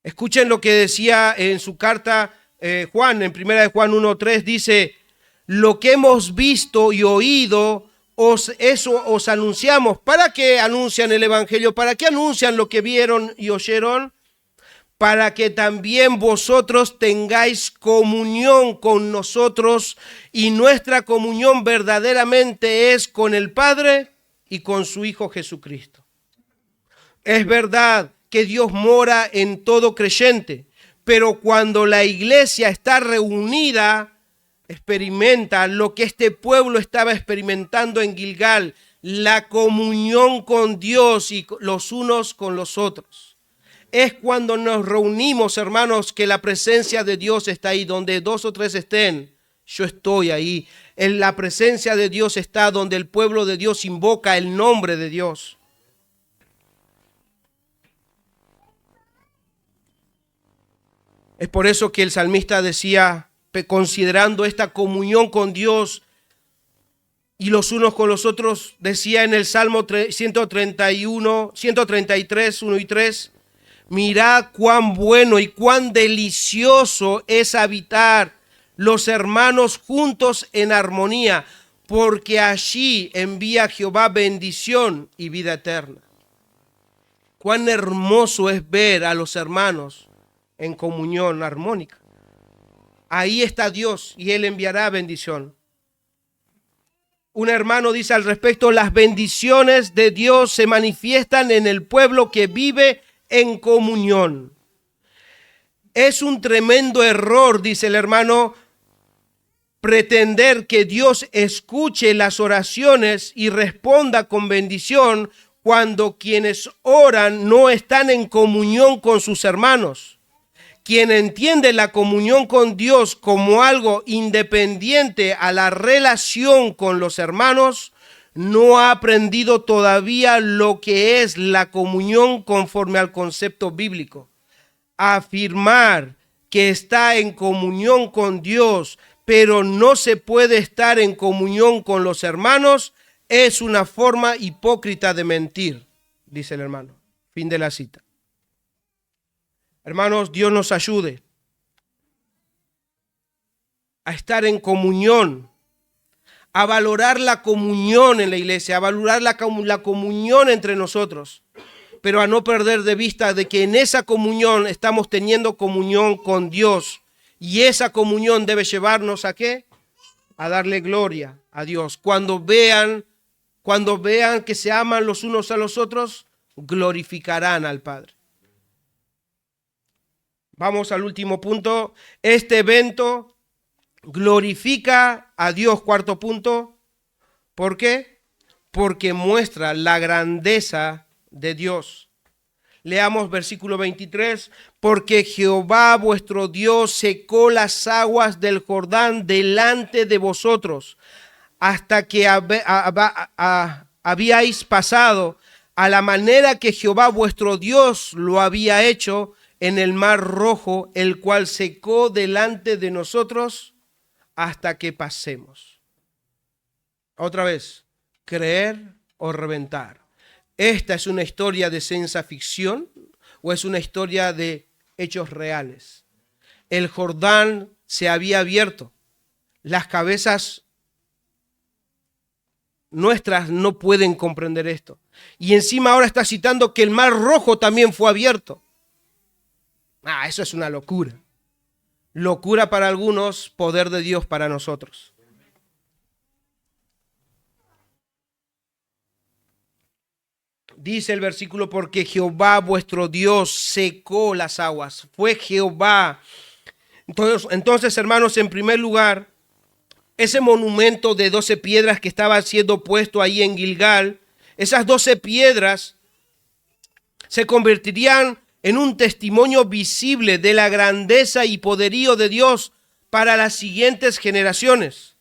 Escuchen lo que decía en su carta Juan, en 1 de Juan 1:3, dice, lo que hemos visto y oído, eso os anunciamos. ¿Para qué anuncian el Evangelio? ¿Para qué anuncian lo que vieron y oyeron? Para que también vosotros tengáis comunión con nosotros, y nuestra comunión verdaderamente es con el Padre y con su Hijo Jesucristo. Es verdad que Dios mora en todo creyente, pero cuando la iglesia está reunida, experimenta lo que este pueblo estaba experimentando en Gilgal, la comunión con Dios y los unos con los otros. Es cuando nos reunimos, hermanos, que la presencia de Dios está ahí. Donde 2 o 3 estén, yo estoy ahí. En la presencia de Dios está donde el pueblo de Dios invoca el nombre de Dios. Es por eso que el salmista decía, considerando esta comunión con Dios y los unos con los otros, decía en el Salmo 133, 1 y 3, mirad cuán bueno y cuán delicioso es habitar los hermanos juntos en armonía, porque allí envía Jehová bendición y vida eterna. Cuán hermoso es ver a los hermanos en comunión armónica. Ahí está Dios y Él enviará bendición. Un hermano dice al respecto, las bendiciones de Dios se manifiestan en el pueblo que vive en comunión. Es un tremendo error, dice el hermano, pretender que Dios escuche las oraciones y responda con bendición cuando quienes oran no están en comunión con sus hermanos. Quien entiende la comunión con Dios como algo independiente a la relación con los hermanos, no ha aprendido todavía lo que es la comunión conforme al concepto bíblico. Afirmar que está en comunión con Dios, pero no se puede estar en comunión con los hermanos, es una forma hipócrita de mentir, dice el hermano. Fin de la cita. Hermanos, Dios nos ayude a estar en comunión, a valorar la comunión en la iglesia, a valorar la comunión entre nosotros, pero a no perder de vista de que en esa comunión estamos teniendo comunión con Dios, y esa comunión debe llevarnos ¿a qué? A darle gloria a Dios. Cuando vean que se aman los unos a los otros, glorificarán al Padre. Vamos al último punto. Este evento glorifica a Dios. Cuarto punto. ¿Por qué? Porque muestra la grandeza de Dios. Leamos versículo 23. Porque Jehová vuestro Dios secó las aguas del Jordán delante de vosotros, hasta que habíais pasado a la manera que Jehová vuestro Dios lo había hecho en el mar Rojo, el cual secó delante de nosotros hasta que pasemos. Otra vez, creer o reventar. ¿Esta es una historia de ciencia ficción o es una historia de hechos reales? El Jordán se había abierto. Las cabezas nuestras no pueden comprender esto. Y encima ahora está citando que el mar Rojo también fue abierto. Eso es una locura. Locura para algunos, poder de Dios para nosotros. Dice el versículo, porque Jehová vuestro Dios secó las aguas. Fue Jehová. Entonces, hermanos, en primer lugar, ese monumento de 12 piedras que estaba siendo puesto ahí en Gilgal, esas 12 piedras se convertirían en un testimonio visible de la grandeza y poderío de Dios para las siguientes generaciones.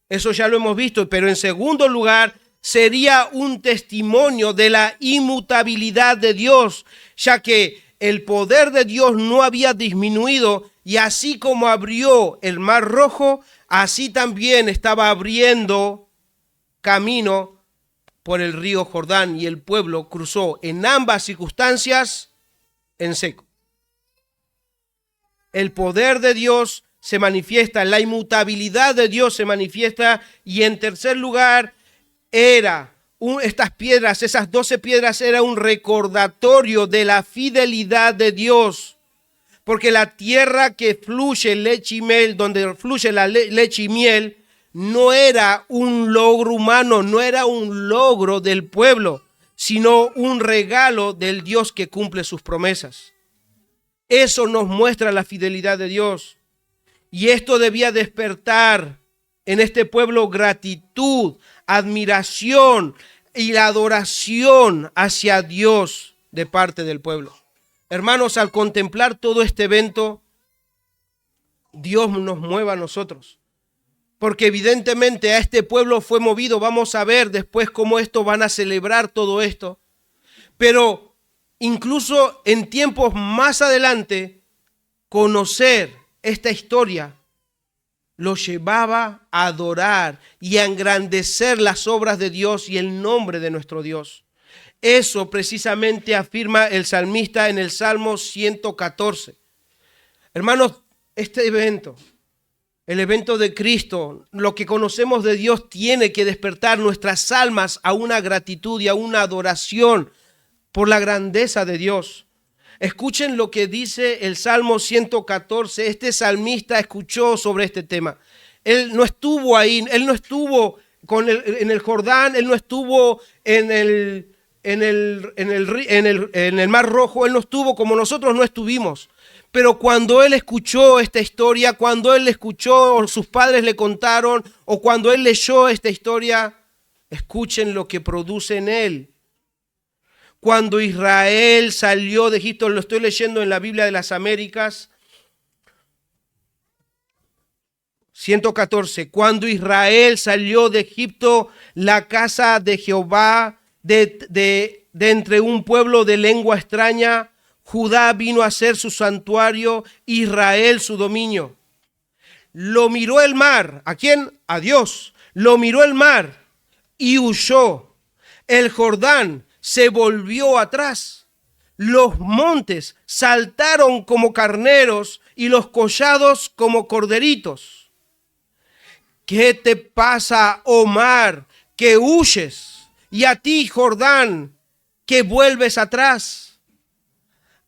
Eso ya lo hemos visto, pero en segundo lugar, sería un testimonio de la inmutabilidad de Dios, ya que el poder de Dios no había disminuido, y así como abrió el mar Rojo, así también estaba abriendo camino por el río Jordán, y el pueblo cruzó en ambas circunstancias en seco. El poder de Dios se manifiesta, la inmutabilidad de Dios se manifiesta, y en tercer lugar, estas piedras, esas 12 piedras, era un recordatorio de la fidelidad de Dios, porque la tierra que fluye leche y miel, donde fluye la leche y miel, no era un logro humano, no era un logro del pueblo, sino un regalo del Dios que cumple sus promesas. Eso nos muestra la fidelidad de Dios, y esto debía despertar en este pueblo gratitud, admiración y la adoración hacia Dios de parte del pueblo. Hermanos, al contemplar todo este evento, Dios nos mueve a nosotros, porque evidentemente a este pueblo fue movido. Vamos a ver después cómo van a celebrar todo esto, pero incluso en tiempos más adelante, conocer esta historia lo llevaba a adorar y a engrandecer las obras de Dios y el nombre de nuestro Dios. Eso precisamente afirma el salmista en el Salmo 114. Hermanos, este evento, el evento de Cristo, lo que conocemos de Dios, tiene que despertar nuestras almas a una gratitud y a una adoración por la grandeza de Dios. Escuchen lo que dice el Salmo 114. Este salmista escuchó sobre este tema. Él no estuvo ahí, él no estuvo en el Jordán, él no estuvo en el Mar Rojo, él no estuvo como nosotros no estuvimos. Pero cuando él escuchó esta historia, cuando él escuchó, o sus padres le contaron, o cuando él leyó esta historia, escuchen lo que produce en él. Cuando Israel salió de Egipto, lo estoy leyendo en la Biblia de las Américas, 114. Cuando Israel salió de Egipto, la casa de Jehová, de entre un pueblo de lengua extraña, Judá vino a ser su santuario, Israel su dominio. Lo miró el mar. ¿A quién? A Dios. Lo miró el mar y huyó. El Jordán se volvió atrás. Los montes saltaron como carneros y los collados como corderitos. ¿Qué te pasa, oh mar, que huyes? Y a ti, Jordán, que vuelves atrás.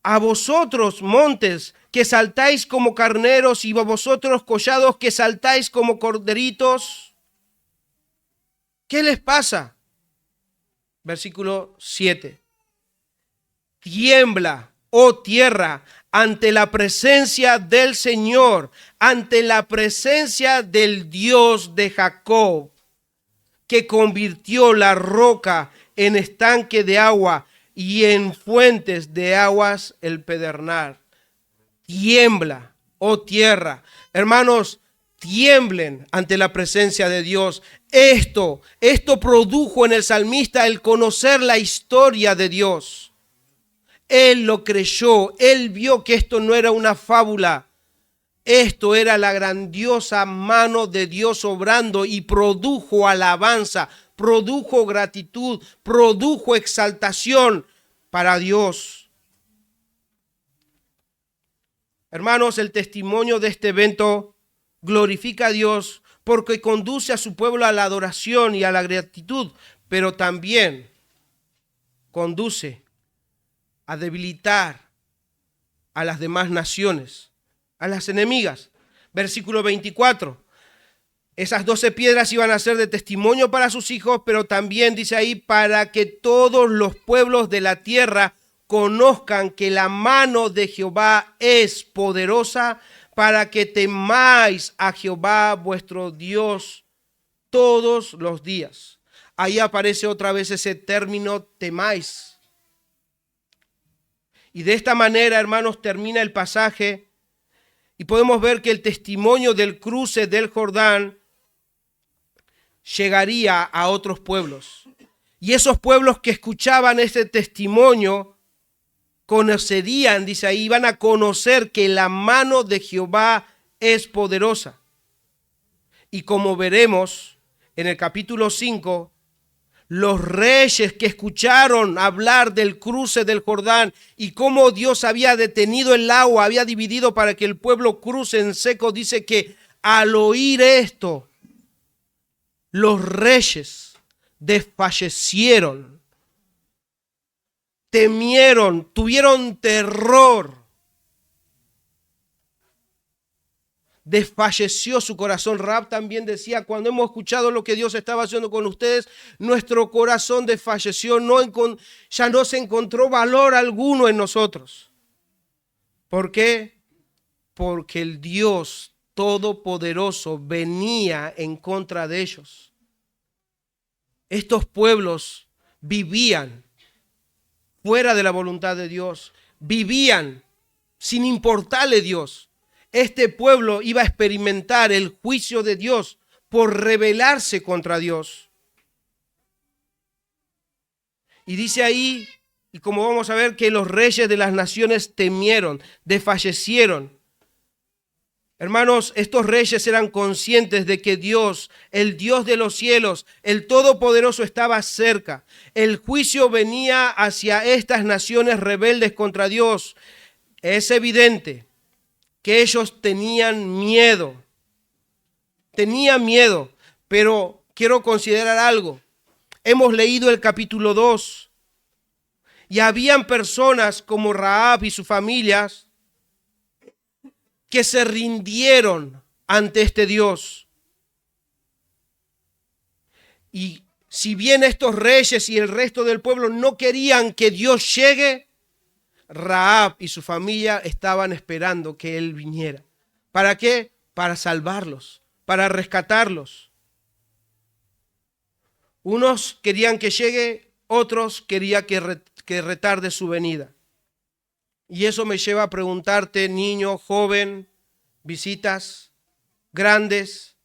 A vosotros, montes, que saltáis como carneros, y a vosotros, collados, que saltáis como corderitos. ¿Qué les pasa? Versículo 7. Tiembla, oh tierra, ante la presencia del Señor, ante la presencia del Dios de Jacob, que convirtió la roca en estanque de agua y en fuentes de aguas el pedernal. Tiembla, oh tierra. Hermanos, tiemblen ante la presencia de Dios. Esto produjo en el salmista el conocer la historia de Dios. Él lo creyó, él vio que esto no era una fábula. Esto era la grandiosa mano de Dios obrando y produjo alabanza, produjo gratitud, produjo exaltación para Dios. Hermanos, el testimonio de este evento glorifica a Dios porque conduce a su pueblo a la adoración y a la gratitud, pero también conduce a debilitar a las demás naciones, a las enemigas. Versículo 24. Esas 12 piedras iban a ser de testimonio para sus hijos, pero también dice ahí, para que todos los pueblos de la tierra conozcan que la mano de Jehová es poderosa, para que temáis a Jehová vuestro Dios todos los días. Ahí aparece otra vez ese término, temáis. Y de esta manera, hermanos, termina el pasaje y podemos ver que el testimonio del cruce del Jordán llegaría a otros pueblos. Y esos pueblos que escuchaban ese testimonio conocerían, dice ahí, iban a conocer que la mano de Jehová es poderosa. Y como veremos en el capítulo 5, los reyes que escucharon hablar del cruce del Jordán y cómo Dios había detenido el agua, había dividido para que el pueblo cruce en seco, dice que al oír esto, los reyes desfallecieron, temieron, tuvieron terror. Desfalleció su corazón. Rahab también decía, cuando hemos escuchado lo que Dios estaba haciendo con ustedes, nuestro corazón desfalleció, ya no se encontró valor alguno en nosotros. ¿Por qué? Porque el Dios Todopoderoso venía en contra de ellos. Estos pueblos vivían fuera de la voluntad de Dios, vivían sin importarle Dios. Este pueblo iba a experimentar el juicio de Dios por rebelarse contra Dios. Y dice ahí, y como vamos a ver, que los reyes de las naciones temieron, desfallecieron. Hermanos, estos reyes eran conscientes de que Dios, el Dios de los cielos, el Todopoderoso, estaba cerca. El juicio venía hacia estas naciones rebeldes contra Dios. Es evidente que ellos tenían miedo, pero quiero considerar algo. Hemos leído el capítulo 2 y habían personas como Rahab y sus familias que se rindieron ante este Dios. Y si bien estos reyes y el resto del pueblo no querían que Dios llegue, Rahab y su familia estaban esperando que él viniera. ¿Para qué? Para salvarlos, para rescatarlos. Unos querían que llegue, otros querían que retarde su venida. Y eso me lleva a preguntarte, niño, joven, visitas, grandes,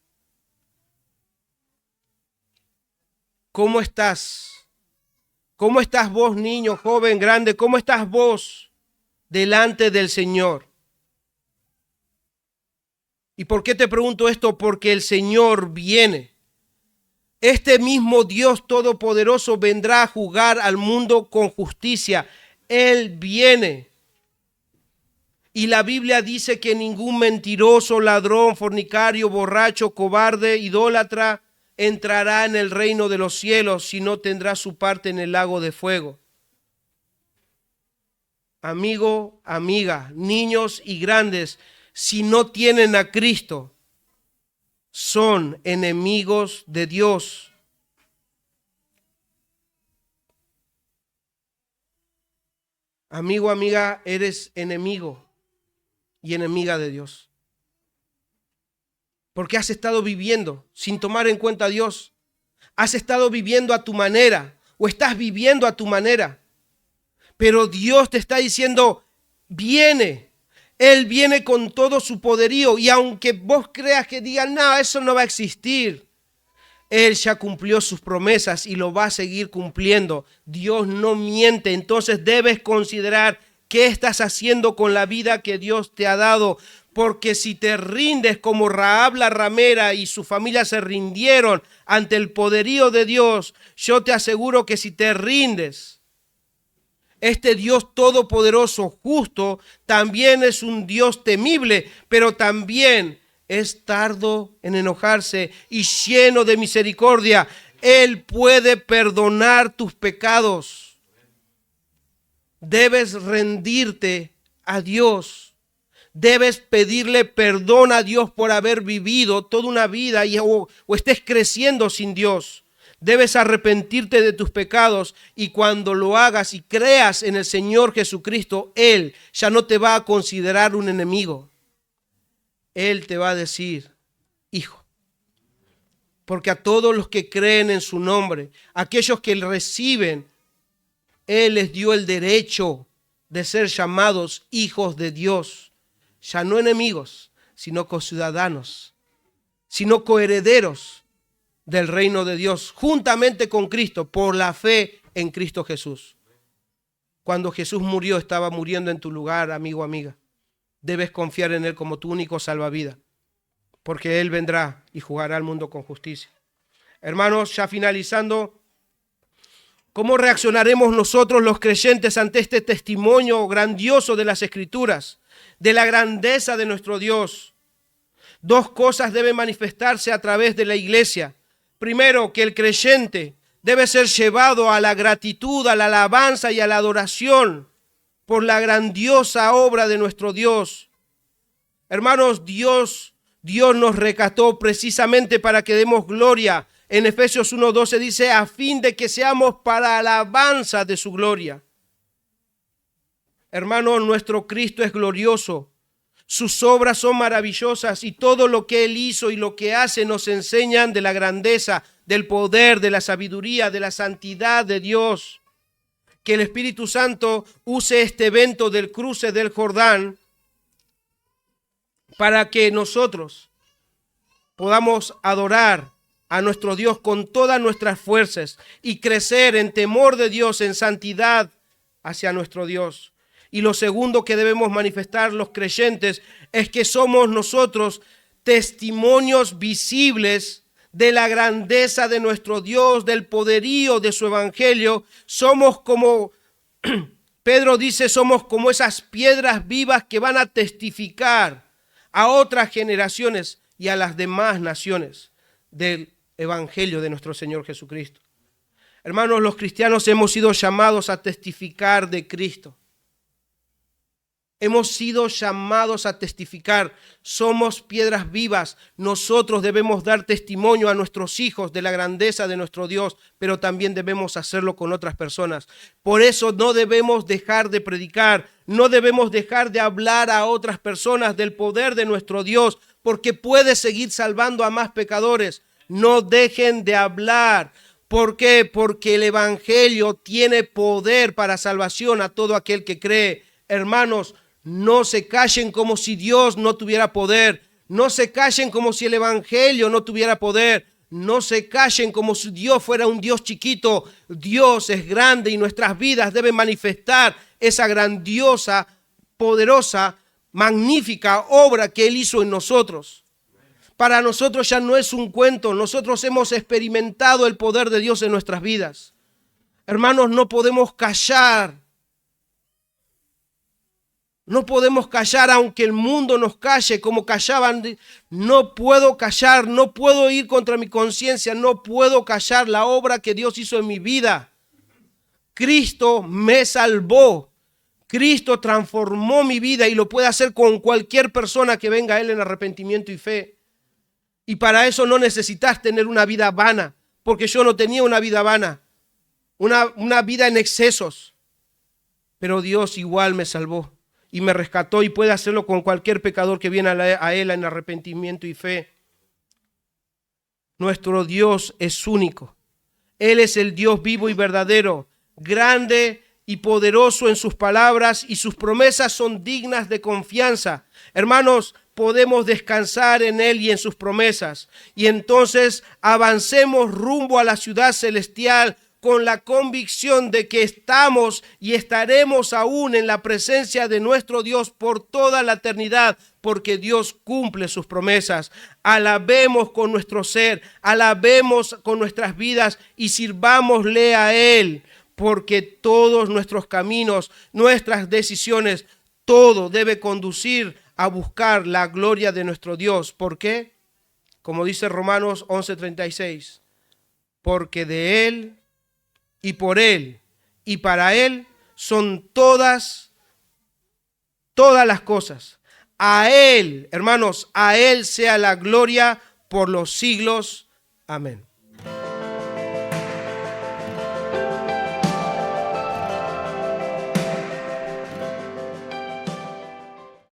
¿cómo estás? ¿Cómo estás vos, niño, joven, grande? ¿Cómo estás vos delante del Señor? ¿Y por qué te pregunto esto? Porque el Señor viene. Este mismo Dios Todopoderoso vendrá a juzgar al mundo con justicia. Él viene. Y la Biblia dice que ningún mentiroso, ladrón, fornicario, borracho, cobarde, idólatra entrará en el reino de los cielos, sino tendrá su parte en el lago de fuego. Amigo, amiga, niños y grandes, si no tienen a Cristo, son enemigos de Dios. Amigo, amiga, eres enemigo y enemiga de Dios. Porque has estado viviendo sin tomar en cuenta a Dios. Has estado viviendo a tu manera o estás viviendo a tu manera. Pero Dios te está diciendo, viene. Él viene con todo su poderío. Y aunque vos creas que digan, no, eso no va a existir. Él ya cumplió sus promesas y lo va a seguir cumpliendo. Dios no miente. Entonces debes considerar qué estás haciendo con la vida que Dios te ha dado. Porque si te rindes como Rahab la ramera y su familia se rindieron ante el poderío de Dios, yo te aseguro que si te rindes, este Dios todopoderoso, justo, también es un Dios temible, pero también es tardo en enojarse y lleno de misericordia. Él puede perdonar tus pecados. Debes rendirte a Dios. Debes pedirle perdón a Dios por haber vivido toda una vida o estés creciendo sin Dios. Debes arrepentirte de tus pecados y cuando lo hagas y creas en el Señor Jesucristo, Él ya no te va a considerar un enemigo. Él te va a decir, hijo. Porque a todos los que creen en su nombre, aquellos que le reciben, Él les dio el derecho de ser llamados hijos de Dios. Ya no enemigos, sino conciudadanos, sino coherederos del reino de Dios, juntamente con Cristo, por la fe en Cristo Jesús. Cuando Jesús murió, estaba muriendo en tu lugar, amigo, amiga. Debes confiar en Él como tu único salvavidas, porque Él vendrá y juzgará al mundo con justicia. Hermanos, ya finalizando, ¿cómo reaccionaremos nosotros los creyentes ante este testimonio grandioso de las Escrituras, de la grandeza de nuestro Dios? Dos cosas deben manifestarse a través de la iglesia. Primero, que el creyente debe ser llevado a la gratitud, a la alabanza y a la adoración por la grandiosa obra de nuestro Dios. Hermanos, Dios nos rescató precisamente para que demos gloria. En Efesios 1:12 dice, a fin de que seamos para alabanza de su gloria. Hermanos, nuestro Cristo es glorioso. Sus obras son maravillosas y todo lo que Él hizo y lo que hace nos enseñan de la grandeza, del poder, de la sabiduría, de la santidad de Dios. Que el Espíritu Santo use este evento del cruce del Jordán para que nosotros podamos adorar a nuestro Dios con todas nuestras fuerzas y crecer en temor de Dios, en santidad hacia nuestro Dios. Y lo segundo que debemos manifestar los creyentes es que somos nosotros testimonios visibles de la grandeza de nuestro Dios, del poderío de su evangelio. Somos como, Pedro dice, somos como esas piedras vivas que van a testificar a otras generaciones y a las demás naciones del evangelio de nuestro Señor Jesucristo. Hermanos, los cristianos hemos sido llamados a testificar de Cristo. Hemos sido llamados a testificar. Somos piedras vivas. Nosotros debemos dar testimonio a nuestros hijos de la grandeza de nuestro Dios, pero también debemos hacerlo con otras personas. Por eso no debemos dejar de predicar, no debemos dejar de hablar a otras personas del poder de nuestro Dios, porque puede seguir salvando a más pecadores. No dejen de hablar. ¿Por qué? Porque el evangelio tiene poder para salvación a todo aquel que cree. Hermanos, no se callen como si Dios no tuviera poder. No se callen como si el evangelio no tuviera poder. No se callen como si Dios fuera un Dios chiquito. Dios es grande y nuestras vidas deben manifestar esa grandiosa, poderosa, magnífica obra que Él hizo en nosotros. Para nosotros ya no es un cuento. Nosotros hemos experimentado el poder de Dios en nuestras vidas. Hermanos, no podemos callar No podemos callar aunque el mundo nos calle como callaban. No puedo callar, no puedo ir contra mi conciencia, no puedo callar la obra que Dios hizo en mi vida. Cristo me salvó. Cristo transformó mi vida y lo puede hacer con cualquier persona que venga a Él en arrepentimiento y fe. Y para eso no necesitas tener una vida vana, porque yo no tenía una vida vana, una vida en excesos. Pero Dios igual me salvó y me rescató y puede hacerlo con cualquier pecador que viene a Él en arrepentimiento y fe. Nuestro Dios es único. Él es el Dios vivo y verdadero, grande y poderoso en sus palabras, y sus promesas son dignas de confianza. Hermanos, podemos descansar en Él y en sus promesas. Y entonces avancemos rumbo a la ciudad celestial con la convicción de que estamos y estaremos aún en la presencia de nuestro Dios por toda la eternidad, porque Dios cumple sus promesas. Alabemos con nuestro ser, alabemos con nuestras vidas y sirvámosle a Él, porque todos nuestros caminos, nuestras decisiones, todo debe conducir a buscar la gloria de nuestro Dios. ¿Por qué? Como dice Romanos 11:36, porque de Él y por Él y para Él son todas las cosas. A Él, hermanos, a Él sea la gloria por los siglos. Amén.